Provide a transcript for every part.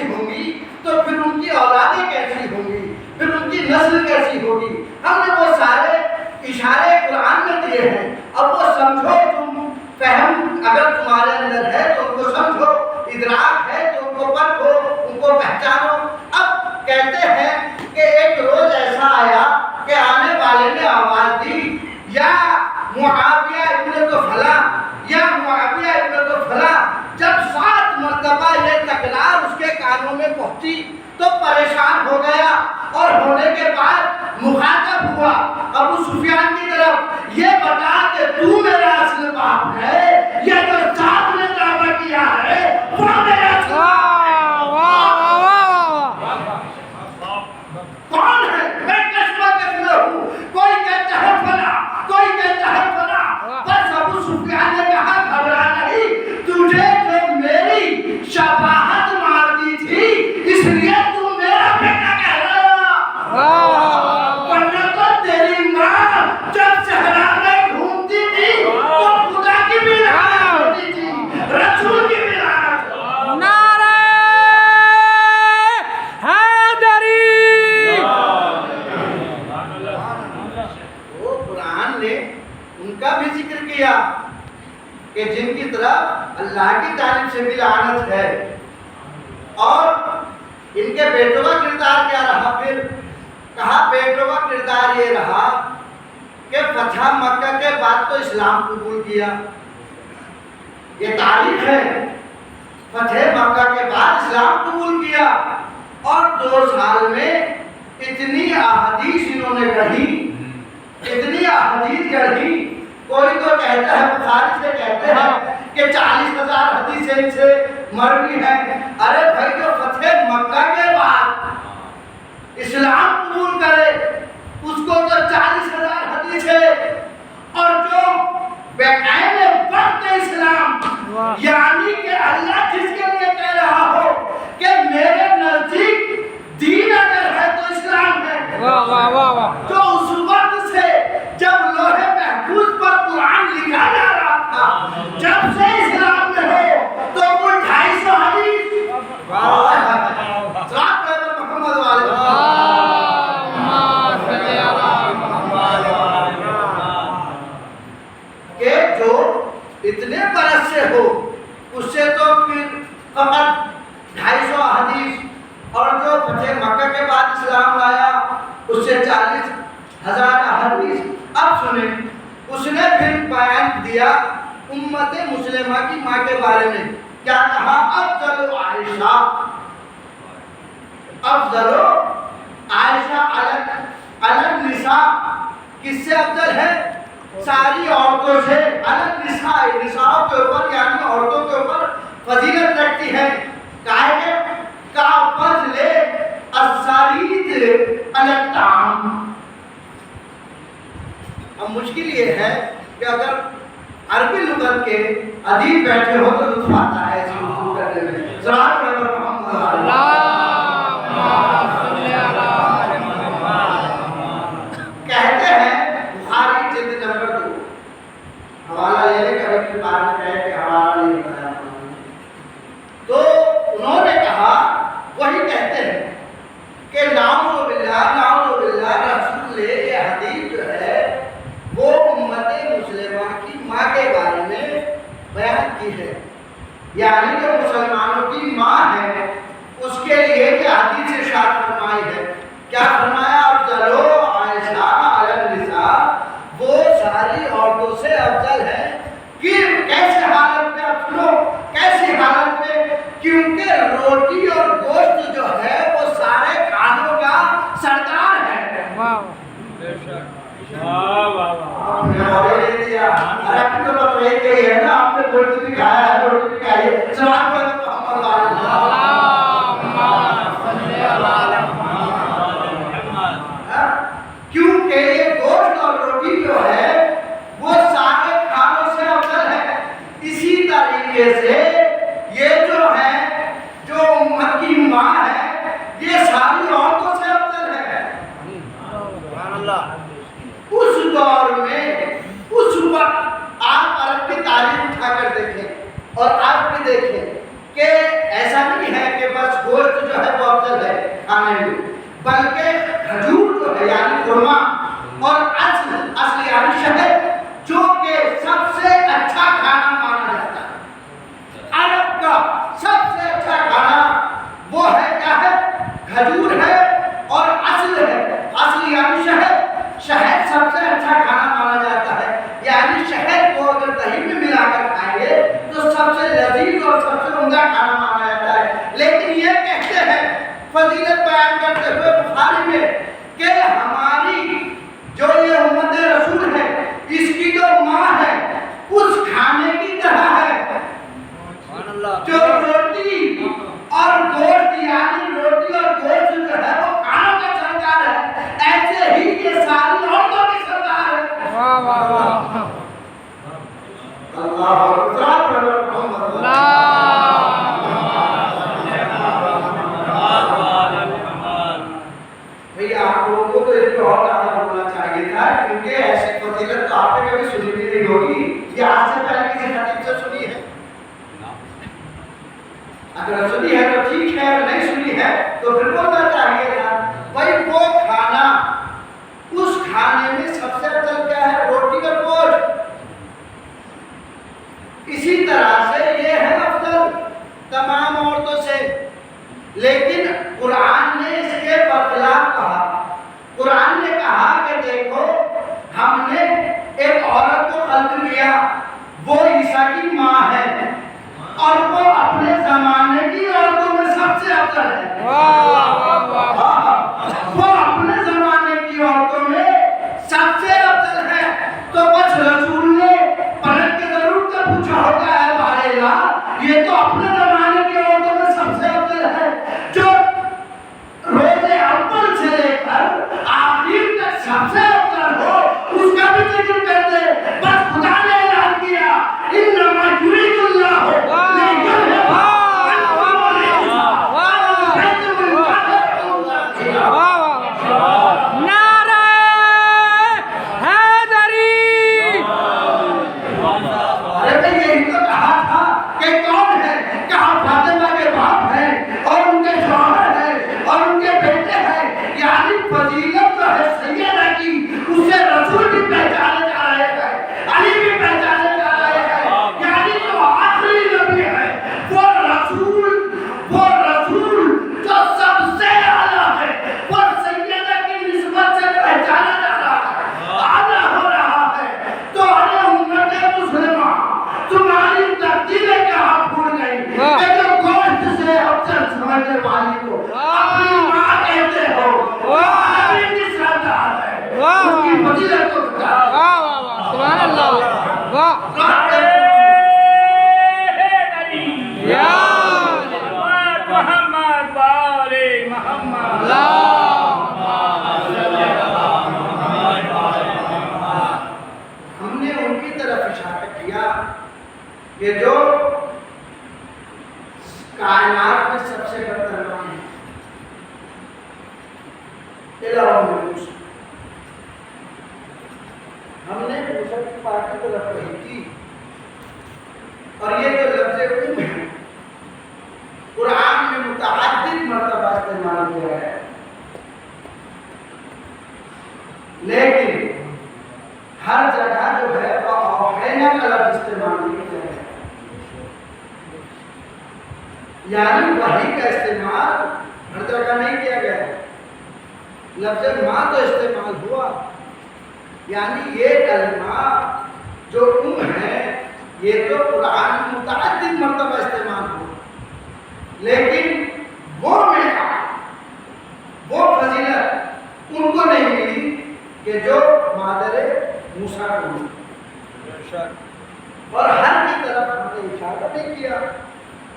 ایسی ہوں گی تو پھر ان کی اولادیں کیسی ہوں گی، پھر ان کی نسل کیسی ہوگی۔ ہم نے وہ سارے اشارے قرآن میں دیے ہیں، اب وہ سمجھو تم، فہم اگر تمہارے اندر ہے تو ان کو سمجھو، ادراک ہے تو ان کو پرکھو، ان کو پہچانو۔ اب کہتے ہیں کہ ایک روز ایسا آیا کہ آنے والے نے آواز دی، یا معاویہ ابن تو فلاں، یا معاویہ ابن تو فلاں۔ جب 7 مرتبہ یہ تکرار اس کے کانوں میں پہنچی تو پریشان ہو گیا، اور ہونے کے بعد مخاطب ہوا ابو سفیان کی طرف، یہ بتا کہ تو میرا اصل باپ ہے یا جو ساتھ نے دعویٰ کیا ہے وہ میرا اصل باپ ہے؟ کون ہے؟ میں کشمہ کشمہ ہوں، کوئی کہتا ہے فلاں، کوئی کہتا ہے فلاں۔ بس ابو سفیان نے کہا گھبرا نہیں، تجھے جو میری شباہت مارتی تھی اس لیے تو میرا بیٹا کہلایا، ورنہ تو تیری ماں جب صحرا میں گھومتی تھی تو خدا کی بھی لعنت ہوتی تھی، رسول کی بھی لعنت ہوتی۔ نعرہ حیدری۔ وہ قرآن نے ان کا بھی ذکر کیا کہ جن کی طرف اللہ کی جانب سے بھی لعنت ہے، اور ان کے بیٹوں کا کردار کیا رہا؟ پھر کہا بیٹوں کا کردار یہ رہا کہ فتح مکہ کے بعد تو اسلام قبول کیا، یہ تاریخ ہے، فتح مکہ کے بعد اسلام قبول کیا، اور 2 سال میں اتنی احادیث انہوں نے گڑھی، اتنی احادیث گڑھی، کوئی تو کہتا ہے، بخاری سے کہتے ہیں کہ 40,000 حدیثیں ان سے مروی ہیں۔ ارے بھائی جو فتح مکہ کے بعد اسلام قبول کرے اس کو تو 40,000 حدیثیں، اور جو بعین وقت اسلام، یعنی کہ اللہ جس کے لیے کہہ رہا ہو کہ میرے نزدیک دین اگر ہے تو اسلام ہے، جو اس وقت سے جب لوح محفوظ پر قرآن لکھا جا رہا تھا، جب سے اسلام میں ہو تو وہ 250 حدیث ساتھ پیغمبر محمد والے کہ جو اتنے برس سے ہو، اس سے تو پھر فقط 250 حدیث، اور جو فتح مکہ کے بعد اسلام لایا اس سے 40,000 حدیث۔ اب سنیں، اس نے پھر بیان دیا امت مسلمہ کی ماں کے بارے میں، کیا کہا؟ افضل عائشہ، افضل عائشہ علی النساء، کس سے افضل ہے؟ ساری عورتوں سے، علی النساء، نساء کے اوپر یعنی عورتوں کے اوپر فضیلت رکھتی ہے، کہے کا فضل السرید علی الطعام۔ اب مشکل یہ ہے کہ اگر عربی لغت کے ادیب بیٹھے ہو تو لطف آتا ہے ایسی گفتگو کرنے میں۔ ذرا پیغمبر محمد کہتے ہیں بخاری جلد نمبر 2، حوالہ لینے کا وقت بعد میں کہے کہ حوالہ نہیں بتایا، تو انہوں نے کہا، وہی کہتے ہیں کہ نعوذ باللہ رسول نے یہ حدیث جو ہے وہ امت مسلمہ کی ماں کے بارے میں بیان کی ہے، یعنی جو مسلمانوں کی ماں ہے اس کے لیے یہ حدیث ارشاد فرمائی ہے۔ کیا فرمایا؟ افضل عائشہ علی النساء، وہ ساری عورتوں سے افضل ہے۔ کیسے حالت میں؟ اپنو کیسی حالت میں؟ کیونکہ روٹی اور گوشت جو ہے وہ سارے کھانوں کا سردار ہے۔ آپ نے روٹی بھی کھایا ہے، روٹی بھی کھائی ہے، سوال پر کیونکہ یہ گوشت اور روٹی جو ہے وہ سارے کھانوں سے افضل ہے۔ اسی طریقے سے یہ جو ہے، جو امت کی ماں ہے، یہ ساری عورتوں سے افضل ہے۔ اس دور میں، اس وقت آپ عرب کی تاریخ اٹھا کر دیکھیں اور آپ بھی دیکھیں کہ ایسا نہیں ہے کہ بس گوشت جو ہے وہ افضل ہے کھانے میں، بلکہ کھجور جو ہے یعنی خرما اور اصل یعنی شہد جو کہ سب سے اچھا کھانا مانا جاتا ہے، عرب کا سب سے اچھا کھانا وہ ہے کیا ہے؟ کھجور ہے اور اصل ہے، اصل یعنی شہد، شہد سب سے اچھا کھانا مانا جاتا ہے، یعنی شہد کو اگر دہی میں ملا کر کھائیں گے تو سب سے لذیذ اور سب سے عمدہ کھانا مانا جاتا ہے۔ لیکن یہ کہتے ہیں فضیلت بیان کرتے ہوئے بخاری میں کہ ہماری جو یہ امت رسول ہے اس کی جو ماں ہے اس کھانے کی طرح ہے جو روٹی اور گوشت یعنی روٹی اور گوشت جو ہے وہ کھانوں کا سردار ہے، ایسے ہی یہ ساری عورتوں کی سردار ہے۔ واہ واہ واہ، اللہ اکبر، بھئی آپ لوگوں کو تو اس پہ اور زیادہ بولنا چاہیے تھا، کیونکہ ایسی فضیلت تو آپ نے کبھی سنی بھی نہیں ہوگی، یہ آج سے پہلے کسی خطیب سے سنی ہے؟ اگر سنی ہے تو ٹھیک ہے، اگر نہیں سنی ہے تو پھر بولنا چاہیے تھا۔ بھائی وہ کھانا، اس کھانے میں سب سے افضل کیا ہے؟ روٹی اور گوشت۔ اسی طرح سے یہ ہے افضل تمام عورتوں سے، لیکن قرآن نے اس کے برخلاف کہا۔ قرآن نے کہا کہ دیکھو ہم نے ایک عورت کو خلق کیا، وہ عیسیٰ کی ماں ہے اور وہ اپنے زمانے کی عورتوں میں سب سے افضل ہے۔ وہ اپنے زمانے کی عورتوں میں سب سے افضل ہے، تو بس رسول نے پلٹ کے ضرور کا پوچھا ہوتا ہے بھائیلا یہ تو اپنے زمانے کی عورتوں میں سب سے افضل ہے، جو روز اول سے لے کر آخر تک سب سے افضل ہو اس کا بھی ذکر کر دے۔ بس خدا نے اعلان کیا انما یرید اللہ کہ جو کائنات میں سب سے برتر ہیں ہم نے موسیٰ کی بات کی طرف کہی تھی، اور یہ جو لفظ ہے قرآن میں متعدد مرتبہ استعمال کیا ہے، لیکن ہر جگہ جو ہے وہ اوحینا کا لفظ استعمال نہیں کیا ہے، یعنی وحی کا استعمال ہر جگہ نہیں کیا گیا ہے۔ لفظ ماں تو استعمال ہوا، یعنی یہ کلمہ جو ہے یہ تو قرآن میں متعدد مرتبہ استعمال ہوا، لیکن وہ وہ فضیلت ان کو نہیں ملی کہ جو مادر موسیٰ کو ملی، اور ہر کی طرف ہم نے اشارہ نہیں کیا۔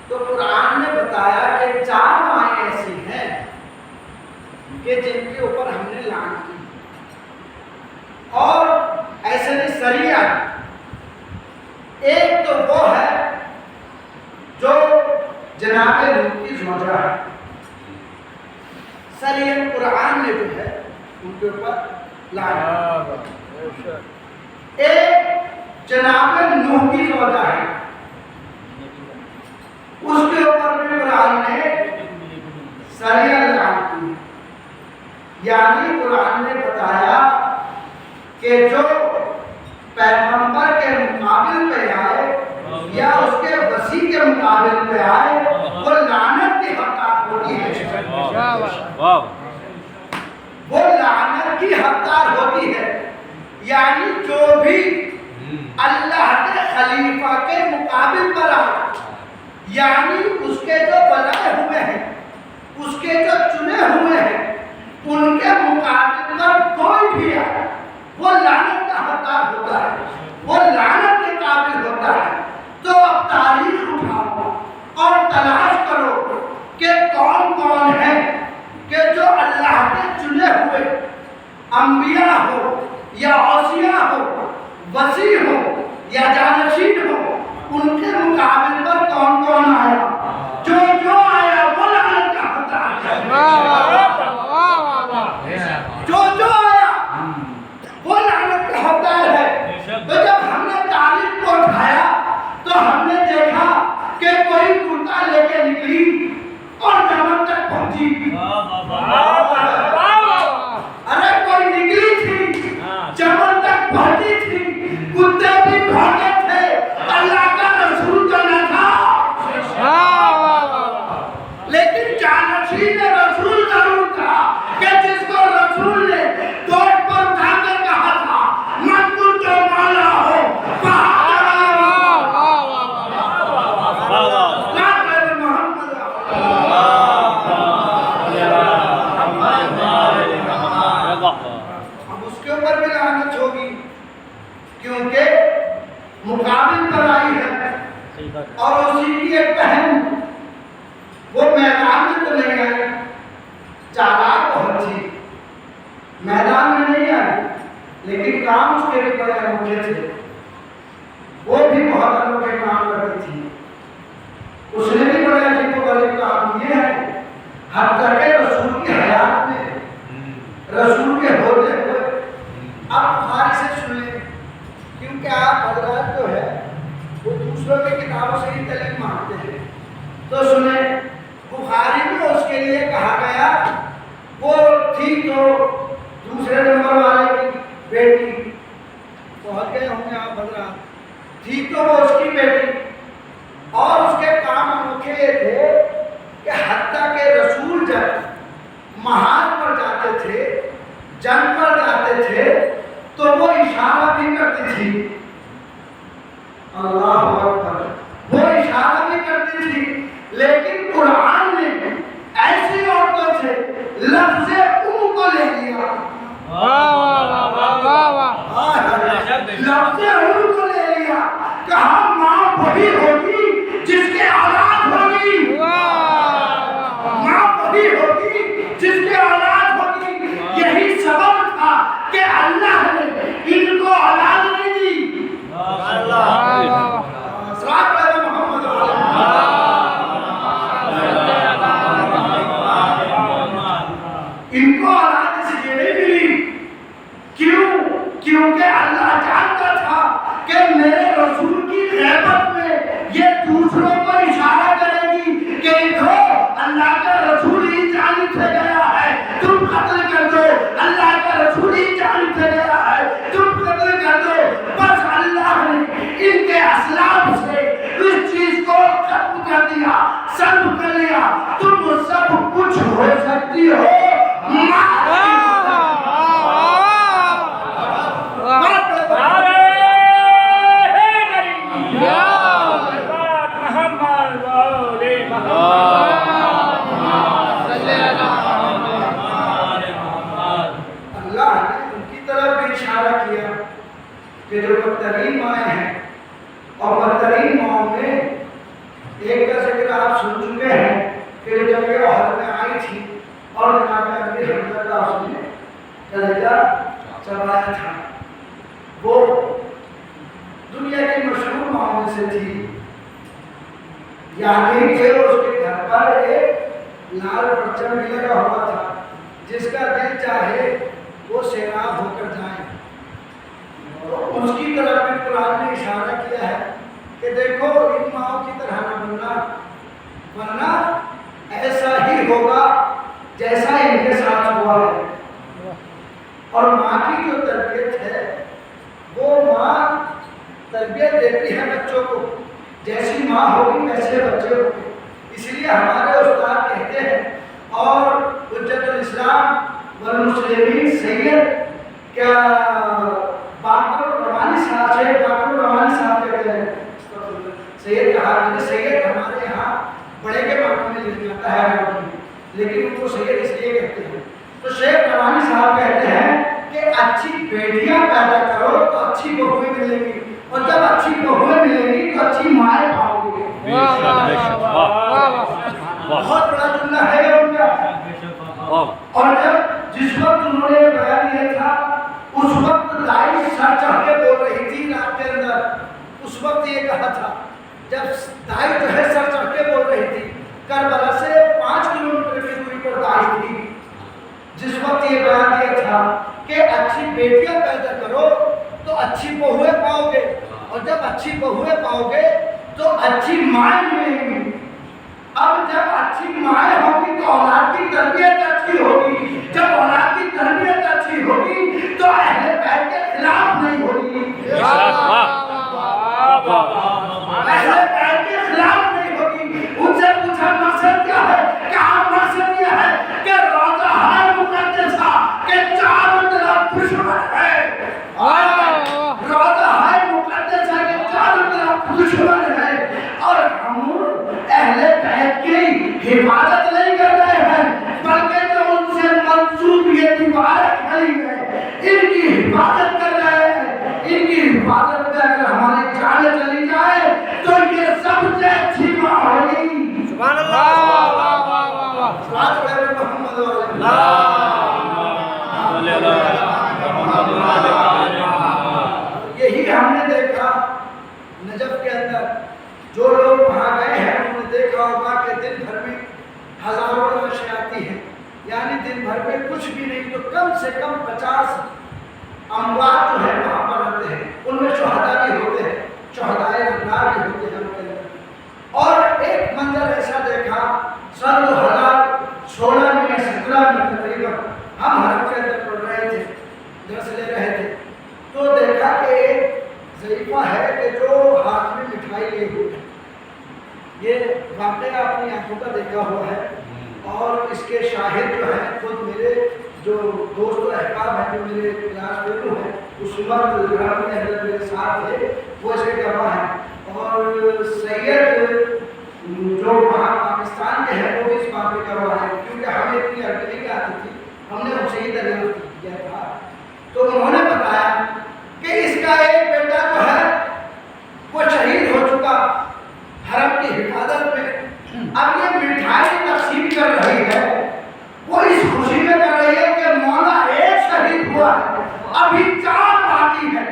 تو قرآن نے بتایا کہ 4 مائیں ایسی ہیں کہ جن کے اوپر ہم نے لعن کی، اور ایسے نہیں سریعہ ایک تو وہ ہے جو جناب لوط کی زوجہ ہے، سریعہ قرآن نے جو ہے ان کے اوپر لعن کی۔ ایک جناب نوح کی زوجہ ہے، اس کے اوپر بھی قرآن نے یعنی قرآن نے بتایا کہ جو پیغمبر کے مقابل پہ آئے یا اس کے وسیع کے مقابل پہ آئے وہ لعنت کی حقدار ہوتی ہے، وہ لعنت کی حقدار ہوتی ہے۔ یعنی جو بھی اللہ کے خلیفہ کے مقابل پر آئے، یعنی اس کے جو بنائے ہوئے ہیں، اس کے جو چنے ہوئے ہیں، ان کے مقابل پر کوئی بھی آئے وہ لعنت کا حقدار ہوتا ہے، وہ لعنت کے قابل ہوتا ہے۔ تو اب تاریخ اٹھاؤ اور تلاش کرو کہ کون کون ہے کہ جو اللہ کے چنے ہوئے انبیاء ہو یا اوصیاء ہو، وسیع ہو یا جانشین ہو، ان کے مقابل پر کون کون آیا؟ جو آیا وہ لعنت کا حقدار ہے، جو آیا وہ لعنت کا حقدار ہے۔ تو جب ہم نے تاریخ کو اٹھایا تو ہم نے دیکھا کہ کوئی کرتا لے کے نکلی اور جمن تک پہنچی۔ ارے کوئی نکلی تھی، جمن تک پہنچی تھی، کتے بھی بھاگے تھے، اللہ کا رسول تو نہ تھا، لیکن جانشین رسول ضرور تھا کہ جس کو رسول نے دوڑ پر اٹھا کر کہا تھا من کن جو مولا ہو مقابل پر آئی ہے، اور اسی کی ایک بہن وہ میدان میں تو نہیں آئی، چالاک بہت تھی، میدان میں نہیں آئی، لیکن کام اس کے بھی بڑے انوکھے تھے، وہ بھی بہت انوکھے کام کرتی تھی، اس نے بھی بڑے عجیب و غریب کام کیے ہیں، حتیٰ کہ رسول کی حیات میں، رسول کے ہوتے ہوئے۔ آپ بخاری سے سن لیں، کیونکہ آپ حضرات جو ہے وہ دوسروں کے کتابوں سے ہی تعلیم مانگتے ہیں، تو سنیں بخاری میں اس کے لیے کہا گیا، وہ تھی تو دوسرے نمبر والے کی بیٹی، پہنچ گئے ہوں گے آپ حضرات، تھی تو وہ اس کی بیٹی، اور اس کے کام انوکھے یہ تھے کہ حتیٰ کہ رسول جب محاذ پر جاتے تھے، جنگ پر جاتے تھے، تو وہ اشارہ بھی کرتی تھی، اللہ اکبر، وہ اشارہ بھی کرتی تھی، لیکن قرآن نے ایسی عورتوں سے لفظ کو لے لیا، لفظ کو لے لیا، کہا ماں وہی ہوگی جس کے اولاد ہوگی، ماں وہی ہوگی جس کے اولاد ہوگی۔ یہی سبب تھا کہ اللہ نے ان کو اولاد نہیں دی، ان کو اولاد اس لیے نہیں ملی، کیونکہ اللہ جانتا تھا کہ میرے رسول کی غیبت میں یہ دوسروں کو اشارہ کرے گی کہ دیکھو اللہ کا رسول ہی جانب سے گیا ہے، تم قتل کر دو، اللہ کا رسول ہی جانب سے گیا ہے، تم قتل کر دو۔ بس اللہ نے ان کے اسلاف سے اس چیز کو ختم کر دیا، سلب کر لیا، تم سب کچھ ہو سکتی ہو، کہ جو بدترین مائیں ہیں، اور بدترین ماؤں میں ایک کا ذکر آپ سن چکے ہیں کہ جب یہ احد میں آئی تھی اور جناب امیر حمزہ کا اس نے کلیجہ چبایا تھا، وہ دنیا کی مشہور ماؤں میں سے تھی، یعنی کہ اس کے گھر پر ایک لال پرچم بھی لگا ہوا تھا، جس کا دل چاہے وہ سیراب ہو کر جائے۔ اس کی طرف بھی قرآن نے اشارہ کیا ہے کہ دیکھو ان ماؤں کی طرح نہ بننا، ورنہ ایسا ہی ہوگا جیسا ان کے ساتھ ہوا ہے۔ اور ماں کی جو تربیت ہے وہ ماں تربیت دیتی ہے بچوں کو، جیسی ماں ہوگی ویسے بچے ہوں گے۔ اس لیے ہمارے استاد کہتے ہیں اور حجت الاسلام والمسلمین سید کیا باقر الرحمانی صاحب سے باقر الرحمانی صاحب کہتے ہیں سید کہا میں نے، سید ہمارے یہاں بڑے کے معنی میں لکھ جاتا ہے لیکن ان کو سید اس لیے کہتے ہیں۔ تو شیخ رحمانی صاحب کہتے ہیں کہ اچھی بیٹیاں پیدا کرو تو اچھی بہویں ملیں گی، اور جب اچھی بہویں ملیں گی تو اچھی مائیں پاؤ گی۔ بہت بڑا جملہ ہے یہ ان کا۔ اور جب جس وقت انہوں نے بیان دیا تھا اس وقت دائی سر چڑھ کے بول رہی تھی رات کے اندر، اس وقت یہ کہا تھا جب دائی جو ہے سر چڑھ کے بول رہی تھی، کربلا سے 5 کلومیٹر کی دوری پر دائی تھی، جس وقت یہ بیان دیا تھا کہ اچھی بیٹیاں پیدا کرو تو اچھی بہویں پاؤ گے، اور جب اچھی بہویں پاؤ گے تو اچھی مائیں ملیں گی۔ اب جب اچھی مائیں ہوگی تو اولاد کی تربیت اچھی ہوگی، جب اولاد کی تربیت اچھی ہوگی تو اہل بیت کے خلاف نہیں ہوگی، اہل بیت کے خلاف نہیں ہوگی۔ ان سے پوچھا مقصد کیا ہے؟ کہا مقصد یہ ہے کہ روضہ ہے مقدسہ کہ چاروں طرف دشمن ہے، روضہ ہے مقدسہ کہ چاروں طرف دشمن ہے، اور ہم اہل بیت کی حفاظت نہیں کر رہے ہیں بلکہ جو ان سے منسوب یہ دیواریں کھڑی ہیں ان کی حفاظت کر رہے ہیں۔ ان کی حفاظت میں اگر ہماری جانیں چلی جائے تو یہ سب سے اچھی ماں ہوگی۔ سبحان اللہ، یہی ہم نے دیکھا نجف کے اندر، جو لوگ وہاں گئے ہیں انہوں نے دیکھا ہوگا کہ دن بھر میں ہزاروں لاشیں آتی ہیں، یعنی دن بھر میں کچھ بھی نہیں تو کم سے کم 50 اموات جو ہے وہاں پر آتے ہیں، ان میں شہداء بھی ہوتے ہیں، شہدائے انار بھی ہوتے ہیں ان کے اندر۔ اور ایک منظر ایسا دیکھا سن 2016 میں یا 17 میں تقریباً ہم حرم کے اندر پڑھ رہے تھے، درس لے رہے تھے، تو دیکھا کہ ایک ضعیفہ ہے کہ جو ہاتھ میں مٹھائی لے ہوئی ہے۔ یہ واقعہ اپنی آنکھوں کا دیکھا ہوا ہے، اور اس کے شاہد جو ہیں خود میرے جو دوست و احباب ہیں، جو میرے کلاس فیلو ہیں، اس وقت گرام کے اندر میرے ساتھ تھے، وہ اس کے گواہ ہیں۔ اور سید جو وہاں پاکستان کے ہیں وہ بھی اس بات پہ گواہ ہیں، کیونکہ ہمیں اتنی عربی نہیں آتی تھی، ہم نے ان سے ہی دریافت کیا تھا۔ تو انہوں نے بتایا کہ اس کا ایک بیٹا جو ہے وہ شہید ہو چکا حرم کی حفاظت میں، اب یہ مٹھائی تقسیم کر رہی ہے، وہ اس خوشی میں کر رہی ہے کہ مولا ایک شہید ہوا ہے، ابھی 4 باقی ہیں۔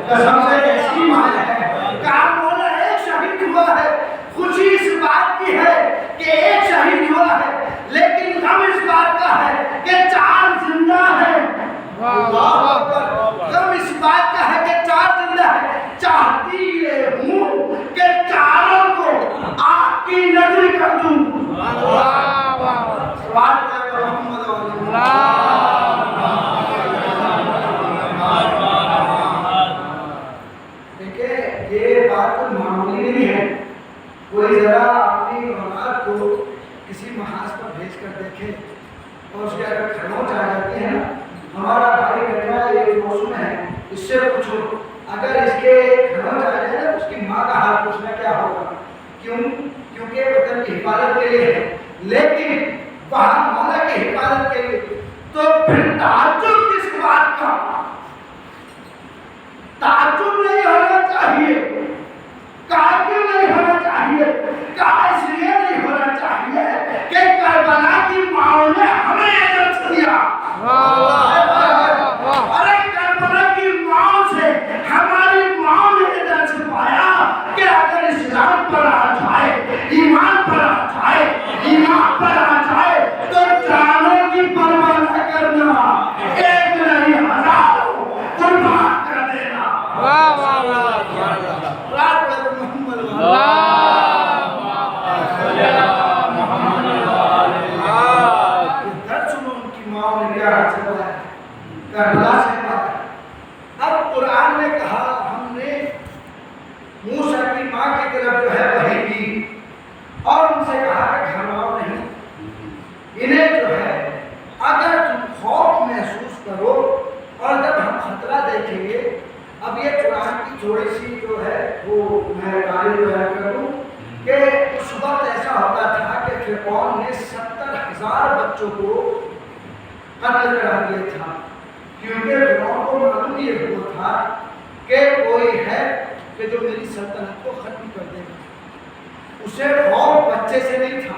قسم سے ایسی ماں ہے، کہا مولا ایک شہید ہوا ہے، خوشی اس بات کی ہے کہ ایک شہید ہوا ہے، لیکن غم اس بات کا ہے کہ 4 زندہ ہیں۔ غم اس بات کا ہے کہ 4 زندہ ہیں۔ چاہتی یہ ہوں کہ چاروں کو آپ کی نظر کر دوں۔ دیکھیں یہ بات کوئی معمولی نہیں ہے، کوئی ذرا اپنی اولاد کو کسی محاذ پر بھیج کر دیکھے اور اس کے اگر کھڑوچ آ جاتی ہے نا، ہمارا بھائی بیٹا یہ موسم ہے، اس سے پوچھو اگر اس کے کھڑوچ آ جائے نا اس کی ماں کا حال پوچھنا کیا ہوگا، کیونکہ وطن کی حفاظت کے لیے ہے، لیکن وہاں مولا کی حفاظت کے لیے، تو پھر تعجب کس بات کا؟ تعجب نہیں ہونا چاہیے، کیوں نہیں ہونا چاہیے؟ اس لیے نہیں ہونا چاہیے کہ کربلا کی ماں نے ہمیں عزت دیا۔ ارے کربلا کی ماں سے ہماری ماں نے عزت پایا کہ اگر اسلام پر آ جائے، ایمان پر آ جائے، ایمان پر آ جائے تو جانوں کی پرواہ نہ کرنا، ایک نہیں ہزاروں قربان کر دینا۔ محمد ان سے کہا کہ گھبراؤ نہیں، انہیں جو ہے اگر تم خوف محسوس کرو اور جب ہم خطرہ دیکھیں گے، اب یہ قرآن کی تھوڑی سی جو ہے وہ میں تعریف بیان کروں کہ اس وقت ایسا ہوتا تھا کہ فرعون نے 70,000 بچوں کو قتل کرا دیا تھا، کیونکہ فرعون کو معلوم یہ ہوا تھا کہ کوئی ہے کہ جو میری سلطنت کو ختم کر دے گا۔ اسے خوف بچے سے نہیں تھا،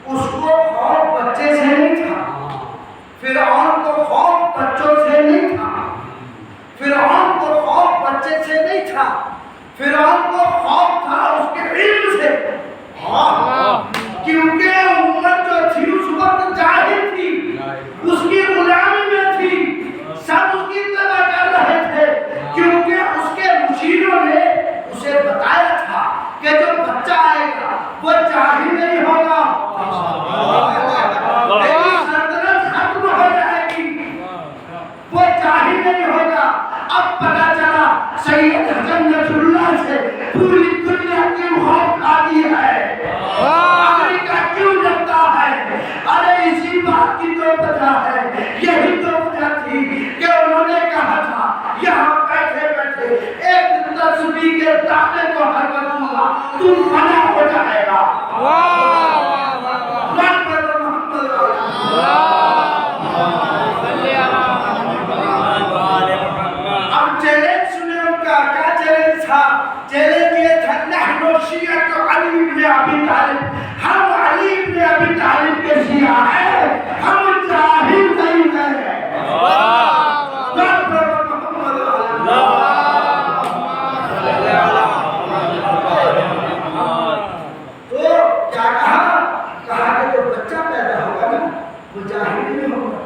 اس کو خوف بچے سے نہیں تھا، فرعون کو خوف بچوں سے نہیں تھا، فرعون کو خوف بچے سے نہیں تھا، فرعون کو خوف تھا اس کے علم سے، کیونکہ امت جو تھی اس وقت جاہل تھی، اس کی غلامی میں تھی، سب اس کی اتباع کر رہے تھے، کیونکہ اس کے مشیروں نے اسے بتایا تھا کہ جو بچہ آئے گا وہ جاہل نہیں ہوگا، سلطنت ختم ہو جائے گی، وہ جاہل نہیں ہوگا۔ اب پتہ چلا سید جنت اللہ سے پوری دنیا کی خوف آتی ہے، امریکہ کیوں ڈرتا ہے؟ ارے اسی بات کی تو وجہ ہے، یہی تو وجہ تھی کہ انہوں نے کہا تھا یہاں بیٹھے بیٹھے ایک تسبیح کے دانے کو ہر کروں گا تم فنا ہو جائے گا۔ اب چیلنج سنیں ان کا کیا چیلنج تھا؟ چیلنج یہ تھا نحن شیعۃ علی بن ابی طالب، ہم علی بن ابی طالب کے شیعہ ہیں، ہم جاہل نہیں ہیں۔ تو کیا کہا کہ جو بچہ پیدا ہوگا نا وہ جاہل نہیں ہوگا،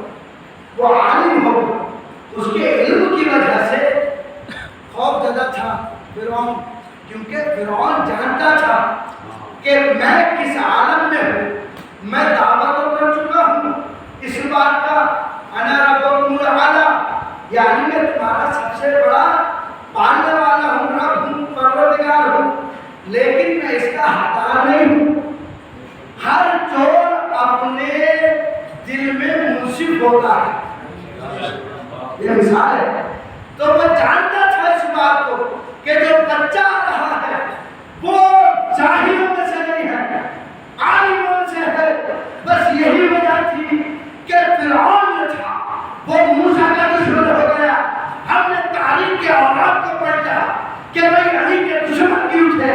وہ عالم ہوگا۔ اس کے علم کی وجہ سے خوف زدہ تھا فرعون، کیونکہ فرعون جانتا تھا کہ میں کس عالم میں ہوں، میں دعویٰ تو کر چکا ہوں اس بات کا انا ربکم الاعلی، یعنی میں تمہارا سب سے بڑا پالنے والا ہوں، رب ہوں، پروردگار ہوں، لیکن میں اس کا حقدار نہیں ہوں۔ ہر چور اپنے دل میں منصف ہوتا ہے، یہ مثال ہے۔ تو وہ جانتا تھا اس بات کو کہ جو بچہ آ رہا ہے وہ جاہلوں میں سے نہیں ہے، عالموں میں سے ہے۔ بس یہی وجہ تھی کہ فرعون جو تھا وہ موسیٰ کا دشمن ہو گیا۔ ہم نے تاریخ کے اوراق کو پڑھا کہ بھائی علی کے دشمن کیوں تھے،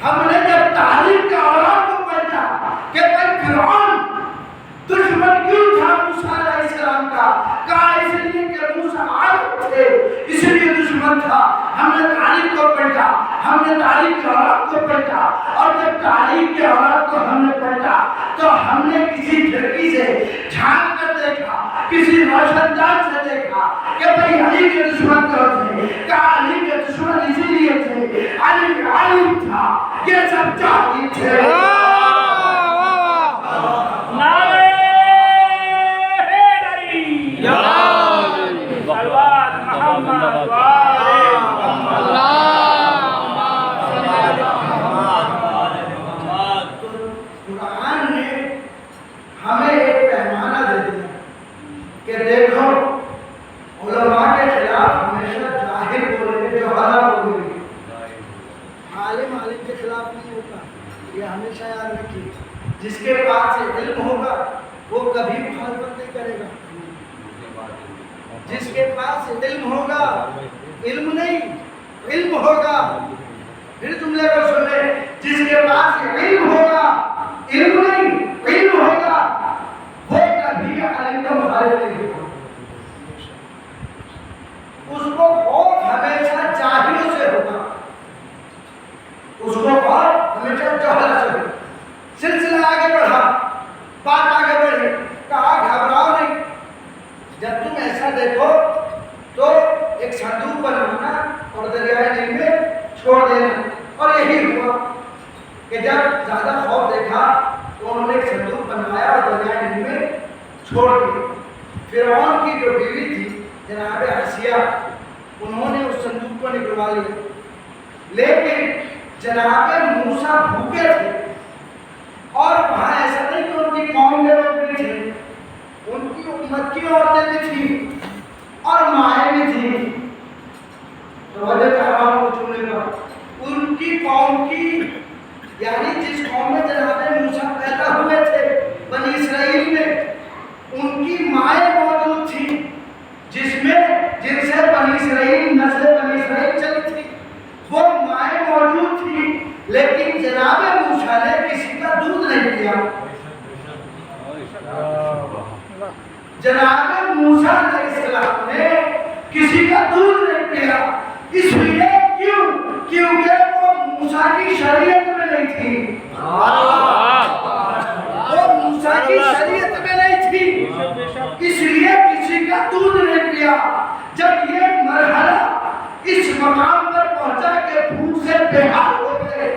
ہم نے جب تاریخ کے اوراق کو پڑھا کہ بھائی فرعون دشمن کیوں تھا موسیٰ علیہ السلام کا، کہا اس لیے کہ موسیٰ عالم تھے اس لیے دشمن تھا۔ ہم نے تاریخ کو پڑھا، ہم نے تاریخ کے اوراق کو پڑھا، اور جب تاریخ کے اوراق کو ہم نے پڑھا تو ہم نے کسی کھڑکی سے جھانک کر دیکھا، کسی روشن دان سے دیکھا کہ بھئی علی کے دشمن کون تھے، کہا علی کے دشمن اسی لیے تھے علی عالم تھا، یہ سب جاہل تھے۔ قرآن نے ہمیں ایک پیمانہ دے دیا کہ دیکھو علماء کے خلاف ہمیشہ جاہل بولیں گے، جہالا بولیں گے، عالم کے خلاف نہیں ہوتا، یہ ہمیشہ یاد رکھیے۔ جس کے پاس علم ہوگا وہ کبھی مخالفت نہیں کرے گا، جس کے پاس علم ہوگا، علم نہیں علم ہوگا، پھر جملے کو سن لے، جس کے پاس علم ہوگا، علم نہیں علم ہوگا، وہ کبھی عالم کا مخالف نہیں ہوگا۔ اس کو خوف ہمیشہ جاہلوں سے ہوگا، اس کو خوف ہمیشہ جہل سے ہوگا۔ سلسلہ آگے بڑھا، بات آگے بڑھی، کہا گھبراؤ نہیں، جب تم ایسا دیکھو تو ایک صندوق بنانا اور دریائے نیل میں چھوڑ دینا۔ اور یہی ہوا کہ جب زیادہ خوف دیکھا تو انہوں نے ایک صندوق بنوایا اور دریائے نیل میں چھوڑ دیا۔ فرعون کی جو بیوی تھی جناب آسیہ، انہوں نے اس صندوق کو نکلوا لیا، لیکن جناب موسیٰ بھوکے تھے، اور وہاں ایسا نہیں کہ ان کی قوم کے لوگ بھی تھے، ان کی امت کی عورتیں بھی تھیں اور مائیں بھی تھیں۔ توجہ چاہ رہا ہوں جملے پر، ان کی قوم کی، یعنی جس قوم میں جناب موسیٰ پیدا ہوئے تھے بنی اسرائیل میں، ان کی مائیں موجود تھیں جن سے بنی اسرائیل، نسل بنی اسرائیل چلی تھی، وہ مائیں موجود تھیں، لیکن جناب موسیٰ نے کسی کا دودھ نہیں پیا۔ جناب موسیٰ علیہ السلام نے کسی کا دودھ نہیں پیا، اس لیے کیونکہ وہ موسیٰ کی شریعت میں نہیں تھی، وہ موسیٰ کی شریعت میں نہیں تھی، اس لیے کسی کا دودھ نہیں پیا۔ جب یہ مرحلہ اس مقام پر پہنچا کہ بھوک سے بے حال ہو گئے،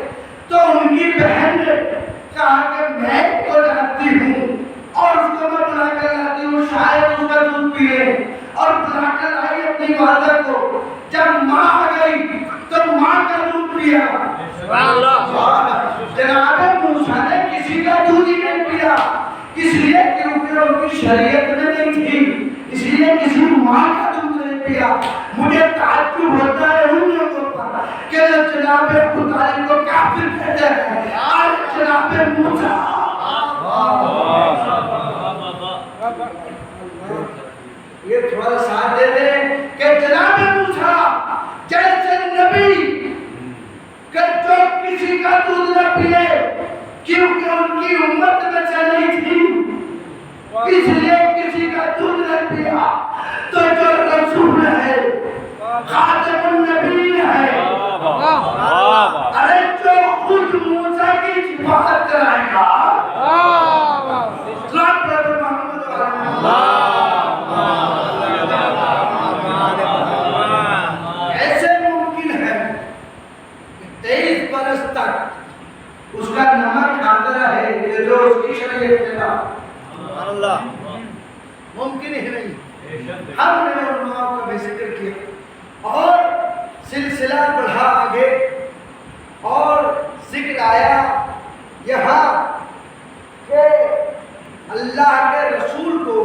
تو ان کی بہن نے کہا کہ میں کو جانتی ہوں اور اس کو میں بلا کر لاتی ہوں، شاید اس کا دودھ پی لے، اور بلا کر آئی اپنی والدہ کو۔ جب ماں آ گئی تو ماں کا دودھ پیا۔ جناب موسیٰ نے کسی کا دودھ ہی نہیں پیا، اس لیے کیونکہ ان کی شریعت میں نہیں تھی، اس لیے کسی ماں کا دودھ نہیں پیا۔ مجھے تعجب ہوتا ہے ان لوگوں پر کہ جناب ابو طالب کو کافر کہتے ہیں، اور جناب موسیٰ یہ تھوڑا ساتھ دے دیں کہ جناب موسیٰ جیسے نبی کہ جو کسی کا دودھ نہ پیے، کیونکہ ان کی امت میں سے نہیں تھی، اس لیے کسی کا دودھ نہ پیا، تو جو رسول ہے، خاتم النبیین ہے، ارے جو خود موسیٰ کی شفاعت کرائے گا، ایسے ممکن ہے کہ 23 برس تک اس کا نمک کھاتا رہے کہ جو اس کی شریعت میں تھا؟ ممکن ہی نہیں۔ ہم نے علماء کا بھی ذکر کیا اور سلسلہ بڑھا آگے، اور ذکر آیا یہاں کہ اللہ کے رسول کو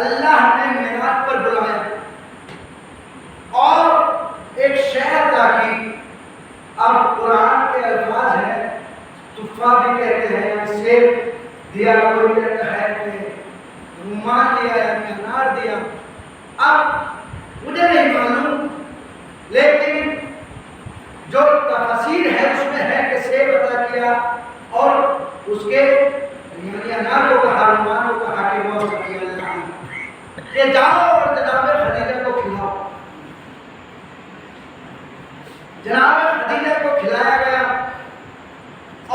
اللہ نے معراج پر بلایا اور ایک شے عطا کی۔ اب قرآن کے الفاظ ہیں، تحفہ بھی کہتے ہیں، سیب دیا، کوئی کہتا ہے کہ رومان دیا یا انار دیا۔ اب مجھے نہیں معلوم، لیکن جو تفسیر ہے اس میں ہے کہ سیب عطا کیا اور اس کے یعنی انار کو کہا، رومان کو کہا کہ وہ صلی اللہ کہ جاؤ اور جناب خدیجہ کو کھلاؤ۔ جناب خدیجہ کو کھلایا گیا،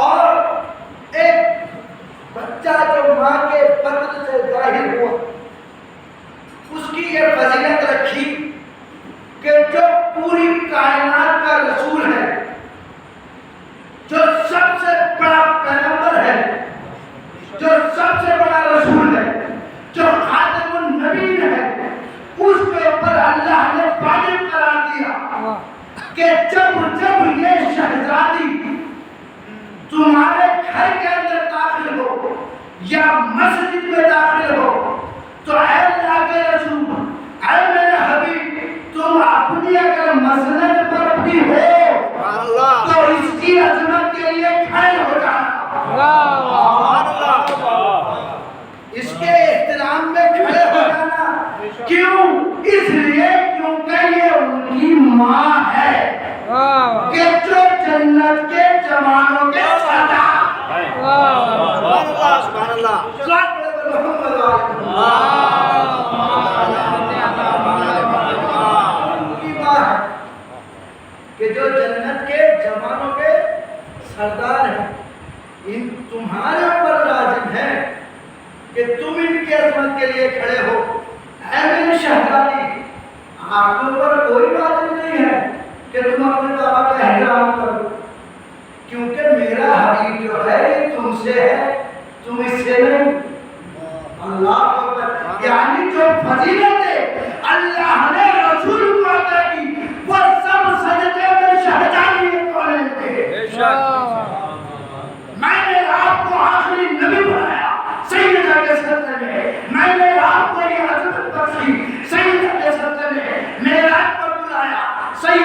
اور ایک بچہ جو ماں کے بطن سے ظاہر ہوا، اس کی یہ فضیلت رکھی کہ جو پوری کائنات کا رسول ہے، جو سب سے بڑا پیغمبر ہے، جو سب سے بڑا رسول ہے، جو خاتم النبیین ہے، اس کے اوپر اللہ نے واجب قرار دیا کہ جب یہ شہزادی تمہارے گھر کے اندر داخل ہو یا مسجد میں داخل ہو، تو اے اللہ کے رسول، اے میرے حبیب، تم اپنی اگر مسند پر بھی ہو تو اس کی عظمت کے لیے کھڑے ہو جانا، اس کے احترام میں کھڑے ہو جانا۔ کیوں؟ اس لیے کیونکہ یہ ان کی ماں ہے کہ جو جنت کے جوانوں کے سردار، سبحان اللہ، کہ جو جنت کے جوانوں کے سردار ہیں، ان تمہارے اوپر لازم ہے کہ تم ان کی عظمت کے لیے کھڑے ہو۔ اے میری شہزادی، آپ کے اوپر کوئی لازم نہیں ہے کہ تم اپنے بابا کا احترام کرو، کیونکہ میرا حبیب جو ہے تم سے ہے، تم اس سے نہیں۔ اللہ اکبر، یعنی جو فضیلت ہے اللہ نے رسول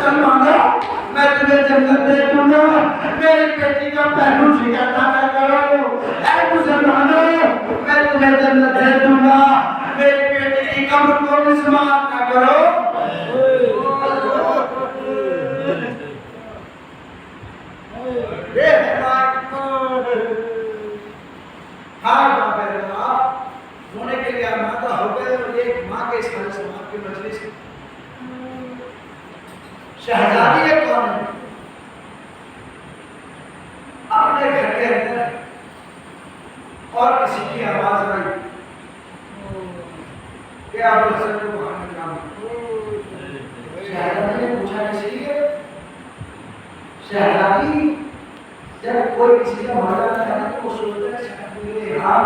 سلمانہ میں تمہیں جنت دے دوں گا، میری بیٹی کا پہلو شکایت نہ کرو۔ اے مسلمانوں میں تمہیں جنت دے دوں گا، میری بیٹی کی قبر کو مسمار نہ کرو۔ ہاں بابا جناب ہونے کے لیے آمادہ ہو گئے اور ایک ماں کے سارے سماج کی مجلس شہزادی یہ کون ہے؟ اپنے گھر کے اندر اور کسی کی آواز آئی کہ آپ حسن کو باہر نکالو۔ شہزادی نے پوچھا کسی لیے؟ شہزادی جب کوئی کسی کا مانا کرتا ہے تو وہ سوچتا ہے شہزادی ہاں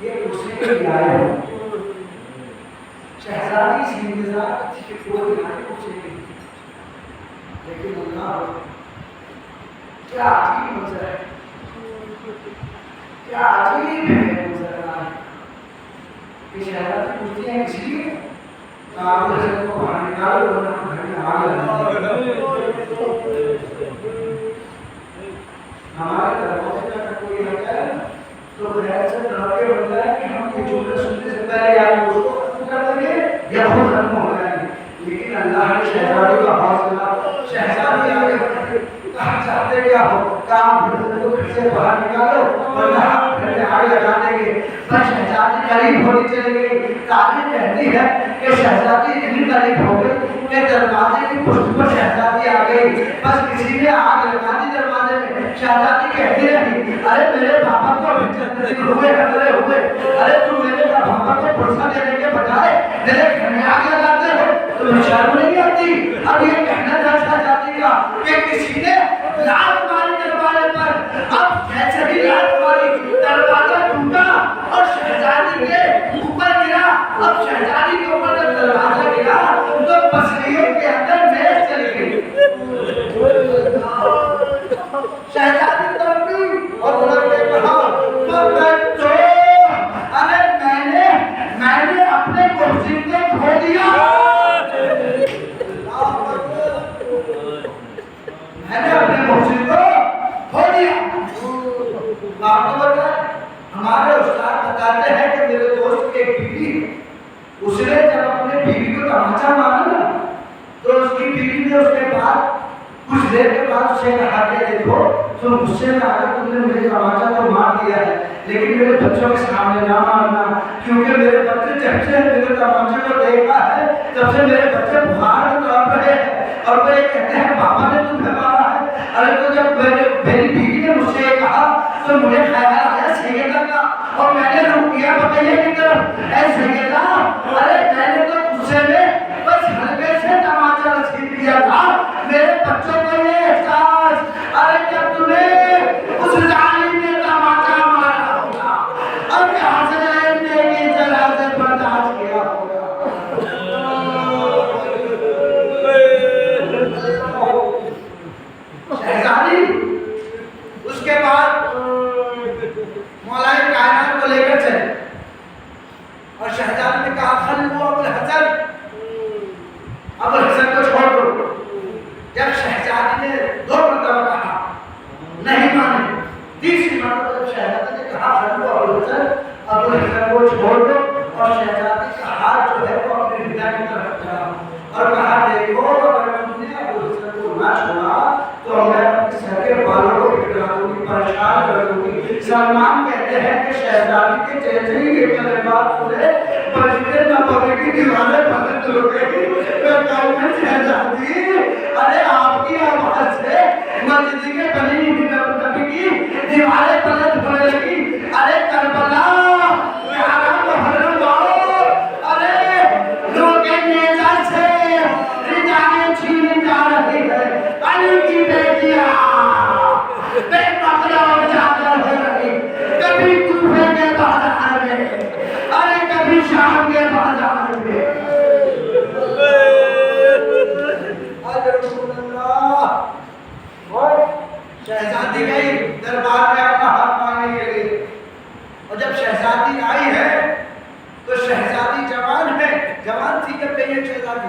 یہ دوسرے کے لیے آئے ہو۔ شہزادی اس انتظار تھی کہ کوئی آئے دوسرے کے لیے، لیکن اللہ کیا عجیب منظر ہے، کیا عجیب منظر ہے کہ شہزادی پوچھتی ہے کسی لیے؟ آپ حسن کو باہر نکالو ورنہ گھر میں آگ لگا۔ ہمارے دروازے کا کوئی آتا ہے تو غیر سے ڈر کے بنتا ہے کہ ہم یہ جملے سننے سے پہلے یا اس کو ختم کر دیں گے یا خود ختم ہو جائیں گے، لیکن اللہ نے شہزادی کا حوصلہ، شہزادی آگے بڑھ کے کہا چاہتے کیا ہو، کہا حسن کو گھر سے باہر نکالو ورنہ ہم گھر میں آگ لگا دیں گے۔ پر شہزادی قریب ہوتی چلی گئی۔ تاریخ کہتی ہے کہ شہزادی اتنی قریب ہو گئی کہ دروازے کی پشت پر شہزادی آ گئی، بس کسی نے آگ لگا دی دروازے میں۔ شہزادی کہتی رہی ارے میرے پاپا کو ہوئے ارے تم میرے پاپا کو پرسہ دینے کے بجائے میرے گھر میں آگ لگاتے ہو، تمہیں شرم نہیں آتی؟ اب یہ کہنا تھا شہزادی کا کہ کسی نے لات ماری دروازے پر، اب جیسے ہی لات ماری دروازہ ٹوٹا اور شہزادی کے اوپر گرا۔ اب شہزادی کے اوپر جب دروازہ گرا تو پسلیوں کے اندر میز چلی گئی۔ شہزادی تڑپی اور بلند کے کہا تو بچوں ارے میں نے اپنے محسن کو کھو دیا، میں نے اپنے محسن کو کھو دیا۔ آپ کو بتا ہمارے استاد بتاتے ہیں کہ میرے دوست کی ایک بیوی ہے، اس نے جب اپنے بیوی کو تماچا مارا نا تو اس کی بیوی نے اس کے بعد کچھ دیر کے بعد اسے کہا کہ دیکھو تم غصے میں آ کر تم نے مجھے تماچا تو مار دیا ہے لیکن میرے بچوں کے سامنے نہ مارنا، کیونکہ میرے بچے جب سے میرے تماچے کو دیکھا ہے تب سے میرے بچے بخار میں تڑپ رہے ہیں اور وہ یہ کہتے ہیں پاپا نے تمہیں مارا ہے۔ ارے تو جب میری بیوی نے مجھ سے یہ کہا تو مجھے خیال آیا سیدہ کا اور میں نے رک کیا بقیہ کی طرف، اے سیدہ ارے میں نے تو غصے میں بس ہلکے سے تماچا رسید دیا تھا، میرے بچوں کو یہ احساس ارے جب تمہیں اس ظالم نے تماچا مارا ہوگا اب حسنین نے کی طرح سے برداشت کیا ہوگا۔ شہزادی اس کے بعد مولا کائنات کو لے کر چلے اور شہزادی نے کہا خلو ابو الحسن، ابو الحسن کو چھوڑ دو۔ جب شہزادی نے 2 مرتبہ کہا نہیں مانے، تیسری مرتبہ جب شہزادی نے کہا خلو ابو الحسن کو چھوڑ دو اور شہزادی کا ہاتھ جو ہے وہ اپنے ہدا کی طرف چلا اور کہا دیکھو اگر تم نے ابو الحسن کو نہ چھوڑا تو میں اپنے سر کے بالوں کو بگڑا دوں گی، پریشان کر دوں گی۔ سلمان کہتے ہیں کہ شہزادی کے جیسے ہی یہ کلمات سنے مسجد نبوی کی دیواریں پلٹ ہو گئی۔ میں کہوں گا شہزادی ارے آپ کی آواز سے مسجد کے بنی نبی کی دیواریں پلٹ ہونے لگی۔ ارے کربلا پیارا محرم دور، ارے روکے نیزہ سے ردائیں چھینی جا رہی ہے، علی کی بیٹیاں بے پردہ اور چادر ہو رہی، کبھی کوفے کے بازار میں ارے کبھی شام کے بازار میں۔ شہزادی گئی دربار میں اپنا حق مانگنے کے لیے اور جب شہزادی آئی ہے تو شہزادی جوان ہے، جوان تھی جب گئی ہے شہزادی،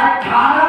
18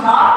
7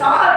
7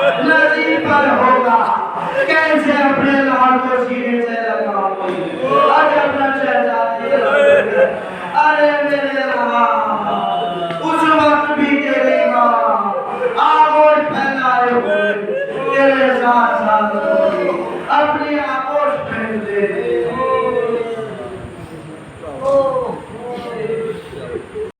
نصیب پر ہوگا کیسے اپنے لاڑ کو سینے سے لگاؤں گی ارے اپنا شہزادی ارے میرے رہا